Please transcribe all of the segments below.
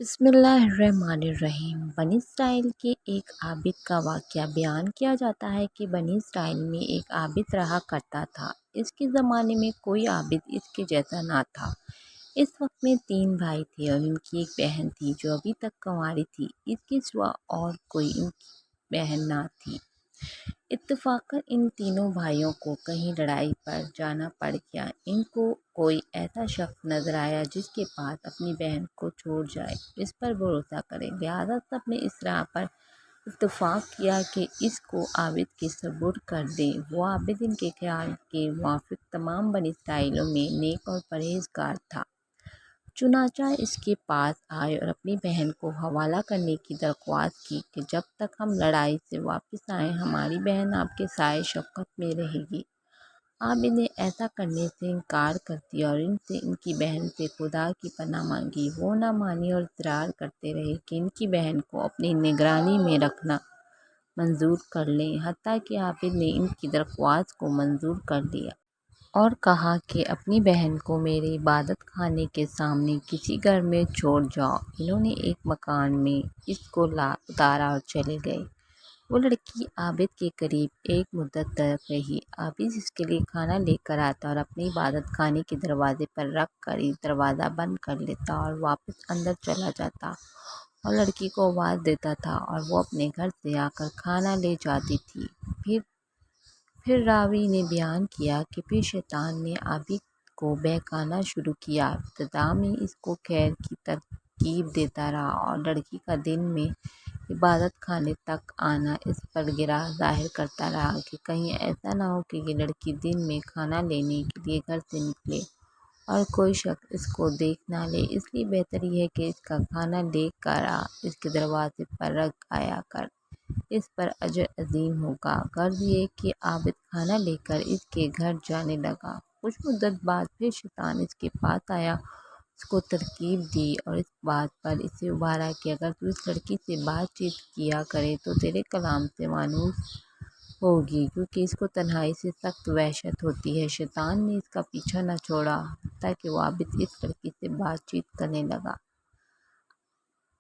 بسم اللہ الرحمن الرحیم۔ بنی اسرائیل کے ایک عابد کا واقعہ بیان کیا جاتا ہے کہ بنی اسرائیل میں ایک عابد رہا کرتا تھا۔ اس کے زمانے میں کوئی عابد اس کے جیسا نہ تھا۔ اس وقت میں 3 بھائی تھے اور ان کی ایک بہن تھی جو ابھی تک کنواری تھی۔ اس کے سوا اور کوئی ان کی بہن نہ تھی۔ اتفاقاً ان تینوں بھائیوں کو کہیں لڑائی پر جانا پڑ گیا۔ ان کو کوئی ایسا شخص نظر آیا جس کے پاس اپنی بہن کو چھوڑ جائے، اس پر بھروسہ کرے۔ لہٰذا سب نے اس راہ پر اتفاق کیا کہ اس کو عابد کے سپرد کر دیں۔ وہ عابد ان کے خیال کے موافق تمام بنی اسرائیلیوں میں نیک اور پرہیزگار تھا۔ چنانچہ اس کے پاس آئے اور اپنی بہن کو حوالہ کرنے کی درخواست کی کہ جب تک ہم لڑائی سے واپس آئیں ہماری بہن آپ کے سائے شفقت میں رہے گی۔ عابد نے ایسا کرنے سے انکار کر دیا اور ان سے ان کی بہن سے خدا کی پناہ مانگی۔ وہ نہ مانی اور اصرار کرتے رہے کہ ان کی بہن کو اپنی نگرانی میں رکھنا منظور کر لیں، حتیٰ کہ عابد نے ان کی درخواست کو منظور کر لیا اور کہا کہ اپنی بہن کو میرے عبادت خانے کے سامنے کسی گھر میں چھوڑ جاؤ۔ انہوں نے ایک مکان میں اس کو اتارا اور چلے گئے۔ وہ لڑکی عابد کے قریب ایک مدت تک رہی۔ عابد اس کے لیے کھانا لے کر آتا اور اپنے عبادت خانے کے دروازے پر رکھ کر دروازہ بند کر لیتا اور واپس اندر چلا جاتا اور لڑکی کو آواز دیتا تھا اور وہ اپنے گھر سے آ کر کھانا لے جاتی تھی۔ پھر راوی نے بیان کیا کہ پھر شیطان نے عابد کو بہکانا شروع کیا۔ ابتدا میں اس کو خیر کی ترغیب دیتا رہا اور لڑکی کا دن میں عبادت خانے تک آنا اس پر گرہ ظاہر کرتا رہا کہ کہیں ایسا نہ ہو کہ یہ لڑکی دن میں کھانا لینے کے لیے گھر سے نکلے اور کوئی شخص اس کو دیکھ نہ لے، اس لیے بہتر یہ ہے کہ اس کا کھانا لے کر اس کے دروازے پر رکھ آیا کر، اس پر اجر عظیم ہوگا۔ غرض یہ کہ عابد کھانا لے کر اس کے گھر جانے لگا۔ کچھ مدت بعد پھر شیطان اس کے پاس آیا، اس کو ترغیب دی اور اس بات پر اسے ابھارا کہ اگر تو اس لڑکی سے بات چیت کیا کرے تو تیرے کلام سے مانوس ہوگی، کیونکہ اس کو تنہائی سے سخت وحشت ہوتی ہے۔ شیطان نے اس کا پیچھا نہ چھوڑا حتیٰ کہ وہ عابد اس لڑکی سے بات چیت کرنے لگا۔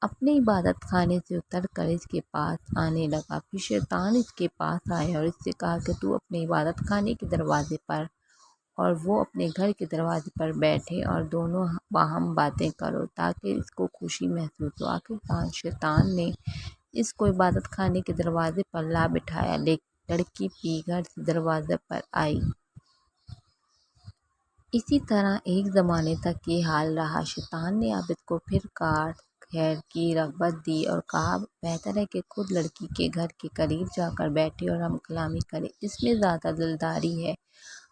اپنے عبادت خانے سے اتر کر اس کے پاس آنے لگا۔ پھر شیطان اس کے پاس آیا اور اس سے کہا کہ تو اپنے عبادت خانے کے دروازے پر اور وہ اپنے گھر کے دروازے پر بیٹھے اور دونوں باہم باتیں کرو تاکہ اس کو خوشی محسوس ہو۔ آخرکار شیطان نے اس کو عبادت خانے کے دروازے پر لا بٹھایا۔ لڑکی بھی گھر سے دروازے پر آئی۔ اسی طرح ایک زمانے تک یہ حال رہا۔ شیطان نے عابد کو پھر خیر کی رغبت دی اور کہا بہتر ہے کہ خود لڑکی کے گھر کے قریب جا کر بیٹھے اور ہم کلامی کرے، اس میں زیادہ دلداری ہے۔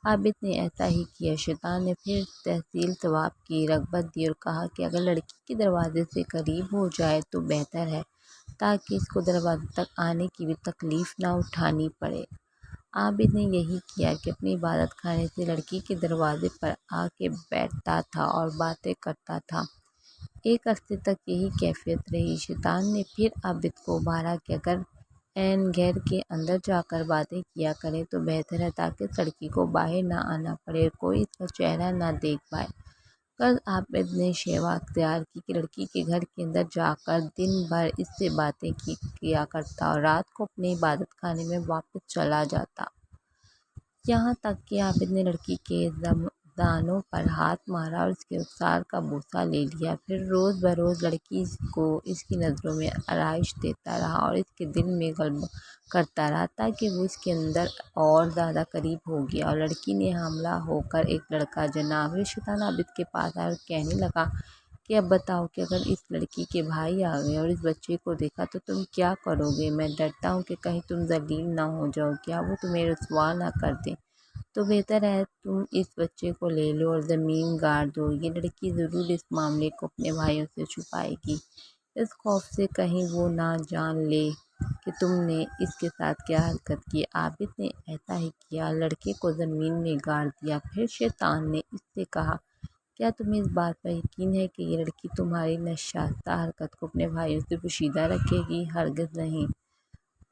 عابد نے ایسا ہی کیا۔ شیطان نے پھر تحصیل ثواب کی رغبت دی اور کہا کہ اگر لڑکی کے دروازے سے قریب ہو جائے تو بہتر ہے تاکہ اس کو دروازے تک آنے کی بھی تکلیف نہ اٹھانی پڑے۔ عابد نے یہی کیا کہ اپنی عبادت خانے سے لڑکی کے دروازے پر آ کے بیٹھتا تھا اور باتیں کرتا تھا۔ ایک عرصے تک یہی کیفیت رہی۔ شیطان نے پھر عابد کو ابھارا کہ اگر عین گھر کے اندر جا کر باتیں کیا کرے تو بہتر ہے تاکہ اس لڑکی کو باہر نہ آنا پڑے اور کوئی اس کا چہرہ نہ دیکھ پائے۔ غرض عابد نے شیوہ اختیار کی کہ لڑکی کے گھر کے اندر جا کر دن بھر اس سے باتیں کیا کرتا اور رات کو اپنے عبادت خانے میں واپس چلا جاتا، یہاں تک کہ عابد نے لڑکی کے زانوں پر ہاتھ مارا اور اس کے رخسار کا بوسہ لے لیا۔ پھر روز بروز لڑکی کو اس کی نظروں میں آرائش دیتا رہا اور اس کے دل میں غلبہ کرتا رہا تاکہ وہ اس کے اندر اور زیادہ قریب ہو گیا اور لڑکی نے حاملہ ہو کر ایک لڑکا جنا۔ پھر شیطان عابد کے پاس آیا اور کہنے لگا کہ اب بتاؤ کہ اگر اس لڑکی کے بھائی آ گئے اور اس بچے کو دیکھا تو تم کیا کرو گے؟ میں ڈرتا ہوں کہ کہیں تم ذلیل نہ ہو جاؤ، کیا وہ تمہیں رسوا نہ کر دیں؟ تو بہتر ہے تم اس بچے کو لے لو اور زمین گاڑ دو۔ یہ لڑکی ضرور اس معاملے کو اپنے بھائیوں سے چھپائے گی، اس خوف سے کہیں وہ نہ جان لے کہ تم نے اس کے ساتھ کیا حرکت کی۔ عابد نے ایسا ہی کیا، لڑکے کو زمین میں گاڑ دیا۔ پھر شیطان نے اس سے کہا کیا تمہیں اس بات پر یقین ہے کہ یہ لڑکی تمہاری ناشائستہ حرکت کو اپنے بھائیوں سے پوشیدہ رکھے گی؟ ہرگز نہیں،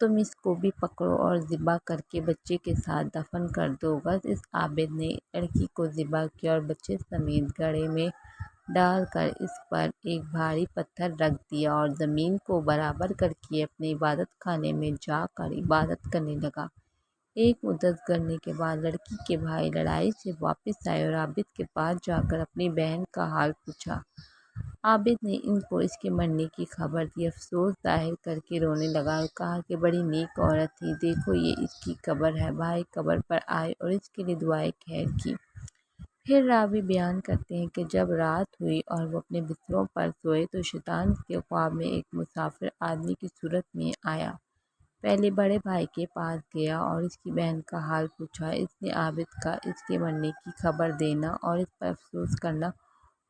تم اس کو بھی پکڑو اور ذبح کر کے بچے کے ساتھ دفن کر دو۔ غرض اس عابد نے لڑکی کو ذبح کیا اور بچے سمیت گڑھے میں ڈال کر اس پر ایک بھاری پتھر رکھ دیا اور زمین کو برابر کر کے اپنے عبادت خانے میں جا کر عبادت کرنے لگا۔ ایک مدت گزرنے کے بعد لڑکی کے بھائی لڑائی سے واپس آئے اور عابد کے پاس جا کر اپنی بہن کا حال پوچھا۔ عابد نے ان کو اس کے مرنے کی خبر دی۔ افسوس ظاہر کر کے رونے لگا اور کہا کہ بڑی نیک عورت تھی، دیکھو یہ اس کی قبر ہے۔ بھائی قبر پر آئے اور اس کے لیے دعائے خیر کی۔ پھر راوی بیان کرتے ہیں کہ جب رات ہوئی اور وہ اپنے بستروں پر سوئے تو شیطان اس کے خواب میں ایک مسافر آدمی کی صورت میں آیا۔ پہلے بڑے بھائی کے پاس گیا اور اس کی بہن کا حال پوچھا۔ اس نے عابد کا اس کے مرنے کی خبر دینا اور اس پر افسوس کرنا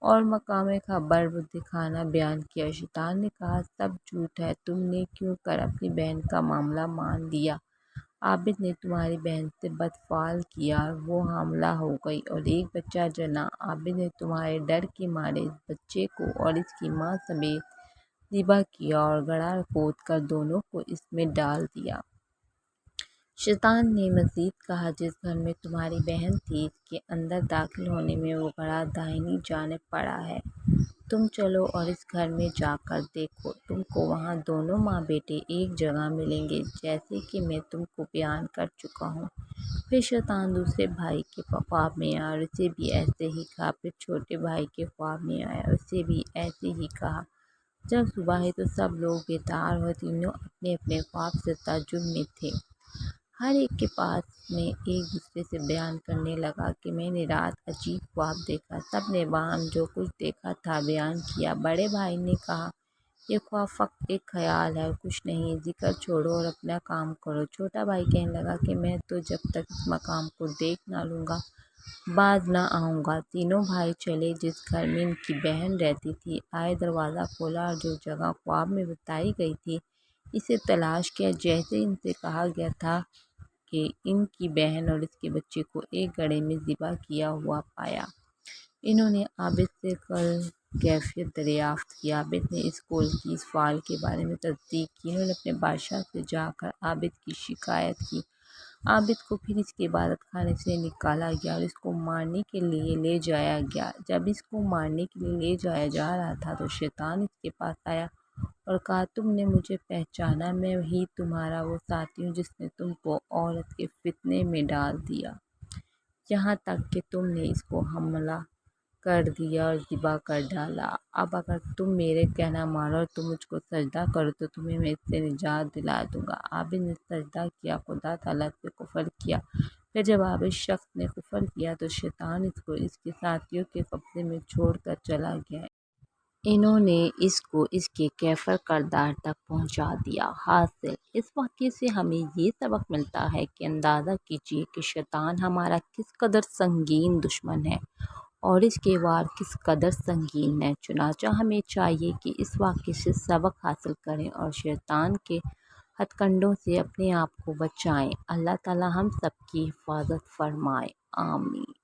اور مقام خبر دکھانا بیان کیا۔ شیطان نے کہا، سب جھوٹ ہے، تم نے کیوں کر اپنی بہن کا معاملہ مان لیا؟ عابد نے تمہاری بہن سے بدفعل کیا اور وہ حاملہ ہو گئی اور ایک بچہ جنا۔ عابد نے تمہارے ڈر کے مارے اس بچے کو اور اس کی ماں سمیت ذبح کیا اور گڑھا کھود کر دونوں کو اس میں ڈال دیا۔ شیطان نے مزید کہا، جس گھر میں تمہاری بہن تھی اس کے اندر داخل ہونے میں وہ گڑھا داہنی جانب پڑا ہے۔ تم چلو اور اس گھر میں جا کر دیکھو، تم کو وہاں دونوں ماں بیٹے ایک جگہ ملیں گے جیسے کہ میں تم کو بیان کر چکا ہوں۔ پھر شیطان دوسرے بھائی کے خواب میں آیا اور اسے بھی ایسے ہی کہا۔ پھر چھوٹے بھائی کے خواب میں آیا اور اسے بھی ایسے ہی کہا۔ جب صبح ہوئی تو سب لوگ بیدار ہوئے، تینوں اپنے اپنے خواب سے تعجب میں تھے۔ ہر ایک کے پاس میں ایک دوسرے سے بیان کرنے لگا کہ میں نے رات عجیب خواب دیکھا۔ سب نے باہم جو کچھ دیکھا تھا بیان کیا۔ بڑے بھائی نے کہا، یہ خواب فقط ایک خیال ہے اور کچھ نہیں، ذکر چھوڑو اور اپنا کام کرو۔ چھوٹا بھائی کہنے لگا کہ میں تو جب تک اس مقام کو دیکھ نہ لوں گا باز نہ آؤں گا۔ تینوں بھائی چلے جس گھر میں ان کی بہن رہتی تھی، آئے، دروازہ کھولا اور جو جگہ خواب میں بتائی گئی تھی اسے تلاش کیا۔ جیسے ان سے کہا گیا تھا کہ ان کی بہن اور اس کے بچے کو ایک گڑھے میں ذبح کیا ہوا پایا۔ انہوں نے عابد سے کیفیت دریافت کی۔ عابد نے اس قول کی، اس فعل کے بارے میں تصدیق کی۔ انہوں نے اپنے بادشاہ سے جا کر عابد کی شکایت کی۔ عابد کو پھر اس کے عبادت خانے سے نکالا گیا اور اس کو مارنے کے لیے لے جایا گیا۔ جب اس کو مارنے کے لیے لے جایا جا رہا تھا تو شیطان اس کے پاس آیا اور کہا، تم نے مجھے پہچانا، میں ہی تمہارا وہ ساتھی ہوں جس نے تم کو عورت کے فتنے میں ڈال دیا، یہاں تک کہ تم نے اس کو حاملہ کر دیا اور ذبح کر ڈالا۔ اب اگر تم میرا کہنا مانو اور تم مجھ کو سجدہ کرو تو تمہیں میں اس سے نجات دلا دوں گا۔ عابد نے سجدہ کیا، خدا تعالیٰ سے کفر کیا۔ پھر جب عابد شخص نے کفر کیا تو شیطان اس کو اس کے ساتھیوں کے قبضے میں چھوڑ کر چلا گیا۔ انہوں نے اس کو اس کے کفر کردار تک پہنچا دیا۔ حاصل، اس واقعے سے ہمیں یہ سبق ملتا ہے کہ اندازہ کیجیے کہ شیطان ہمارا کس قدر سنگین دشمن ہے اور اس کے وار کس قدر سنگین ہے۔ چنانچہ ہمیں چاہیے کہ اس واقعے سے سبق حاصل کریں اور شیطان کے ہتھ کنڈوں سے اپنے آپ کو بچائیں۔ اللہ تعالیٰ ہم سب کی حفاظت فرمائے، آمین۔